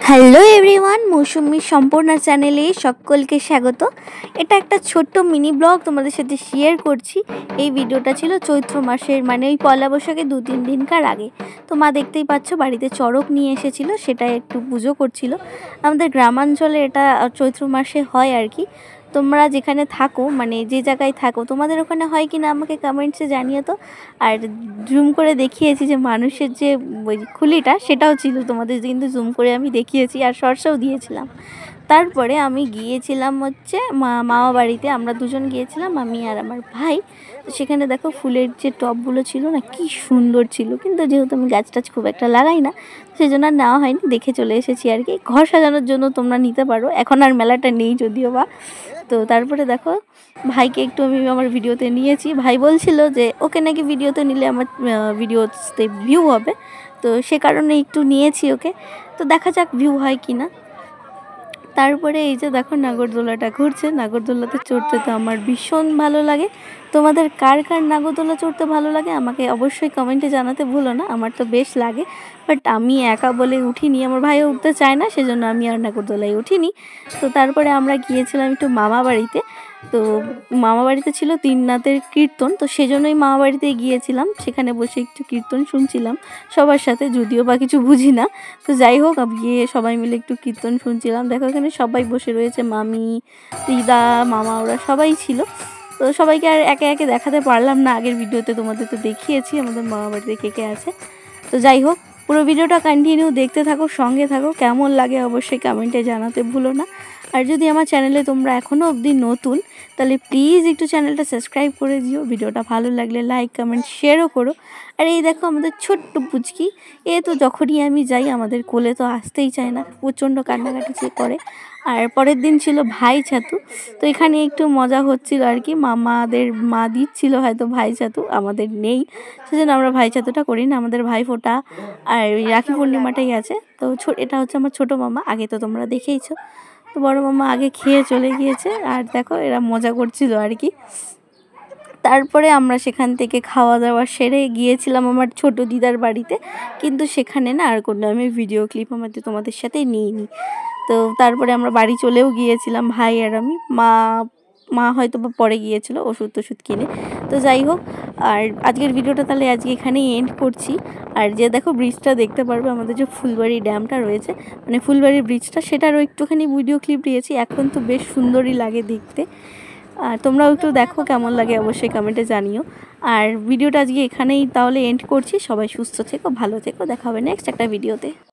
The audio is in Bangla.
হ্যালো এভরিওয়ান, মৌসুমি সম্পূর্ণা চ্যানেলে সকলকে স্বাগত। এটা একটা ছোট্ট মিনি ব্লগ তোমাদের সাথে শেয়ার করছি। এই ভিডিওটা ছিল চৈত্র মাসের, মানে ওই পয়লা বৈশাখের 2-3 দিনকার আগে। তো মা দেখতেই পাচ্ছ বাড়িতে চড়ক নিয়ে এসেছিল, সেটা একটু পুজো করছিল। আমাদের গ্রামাঞ্চলে এটা চৈত্র মাসে হয় আর কি। তোমরা যেখানে থাকো, মানে যে জায়গায় থাকো, তোমাদের ওখানে হয় কি না আমাকে কমেন্টসে জানিও তো। আর জুম করে দেখিয়েছি যে মানুষের যে ওই খুলিটা, সেটাও ছিল তোমাদের, কিন্তু জুম করে আমি দেখিয়েছি আর শর্টসও দিয়েছিলাম। তারপরে আমি গিয়েছিলাম হচ্ছে মামা বাড়িতে, আমরা দুজন গিয়েছিলাম, আমি আর আমার ভাই। তো সেখানে দেখো ফুলের যে টবগুলো ছিল না, কি সুন্দর ছিল, কিন্তু যেহেতু আমি গাছ টাছ খুব একটা লাগাই না, সেই জন্য আর নেওয়া হয়নি, দেখে চলে এসেছি আর কি। ঘর সাজানোর জন্য তোমরা নিতে পারো, এখন আর মেলাটা নেই যদিও বা। তো তারপরে দেখো ভাইকে একটু আমি আমার ভিডিওতে নিয়েছি। ভাই বলছিল যে ওকে নাকি ভিডিওতে নিলে আমার ভিডিওতে ভিউ হবে, তো সে কারণে একটু নিয়েছি ওকে। তো দেখা যাক ভিউ হয় কি না। তারপরে এই যে দেখো নাগরদোলাটা ঘুরছে, নাগরদোলাতে চড়তে তো আমার ভীষণ ভালো লাগে। তোমাদের কার কার নাগরদোলা চড়তে ভালো লাগে আমাকে অবশ্যই কমেন্টে জানাতে ভুলো না। আমার তো বেশ লাগে, বাট আমি একা বলে উঠিনি, আমার ভাইও উঠতে চায় না, সেজন্য আমি আর নাগরদোলায় উঠিনি। তো তারপরে আমরা গিয়েছিলাম একটু মামা বাড়িতে। তো মামা বাড়িতে ছিল 3 রাতের কীর্তন, তো সেজন্যই মামা বাড়িতে গিয়েছিলাম। সেখানে বসে একটু কীর্তন শুনছিলাম সবার সাথে, যদিও বা কিছু বুঝি না। তো যাই হোক, গিয়ে সবাই মিলে একটু কীর্তন শুনছিলাম। দেখো এখানে সবাই বসে রয়েছে, মামি, দিদা, মামা, ওরা সবাই ছিল। তো সবাইকে আর একে একে দেখাতে পারলাম না, আগের ভিডিওতে তোমাদের তো দেখিয়েছি আমাদের মামা বাড়িতে কে কে আছে। তো যাই হোক, পুরো ভিডিওটা কন্টিনিউ দেখতে থাকো, সঙ্গে থাকো, কেমন লাগে অবশ্যই কমেন্টে জানাতে ভুলো না। আর যদি আমার চ্যানেলে তোমরা এখনও অবধি নতুন, তাহলে প্লিজ একটু চ্যানেলটা সাবস্ক্রাইব করে দিও। ভিডিওটা ভালো লাগলে লাইক, কমেন্ট, শেয়ারও করো। আর এই দেখো আমাদের ছোট্ট পুচকি, এ তো যখনই আমি যাই আমাদের কোলে তো আসতেই চায় না, প্রচণ্ড কান্নাকাটি করে। আর পরের দিন ছিল ভাই ছাতু, তো এখানে একটু মজা হচ্ছিল আর কি। মামাদের মা দিচ্ছিল হয়তো ভাই ছাতু, আমাদের নেই, সেজন্য আমরা ভাই ছাতুটা করি না। আমাদের ভাই ফোঁটা আর রাখি পূর্ণিমাটাই আছে। তো এটা হচ্ছে আমার ছোটো মামা, আগে তো তোমরা দেখেইছো। তো বড় মামা আগে খেয়ে চলে গিয়েছে, আর দেখো এরা মজা করছিল আর কি। তারপরে আমরা সেখান থেকে খাওয়া দাওয়া সেরে গিয়েছিলাম আমার ছোট দিদার বাড়িতে, কিন্তু সেখানে না আর কোনো আমি ভিডিও ক্লিপ তোমাদের সাথে নিইনি। তো তারপরে আমরা বাড়ি চলেও গিয়েছিলাম ভাই আর আমি। মা হয়তো বা পরে গিয়েছিল ওষুধ টষুধ কিনে। তো যাই হোক, আর আজকের ভিডিওটা তাহলে আজকে এখানেই এন্ড করছি। আর যে দেখো ব্রিজটা দেখতে পারবে, আমাদের যে ফুলবাড়ি ড্যামটা রয়েছে, মানে ফুলবাড়ি ব্রিজটা, সেটারও একটুখানি ভিডিও ক্লিপ দিয়েছি। এখন তো বেশ সুন্দরই লাগে দেখতে। আর তোমরাও একটু দেখো কেমন লাগে, অবশ্যই কমেন্টে জানিও। আর ভিডিওটা আজকে এখানেই তাহলে এন্ড করছি। সবাই সুস্থ থেকো, ভালো থেকো, দেখা হবে নেক্সট একটা ভিডিওতে।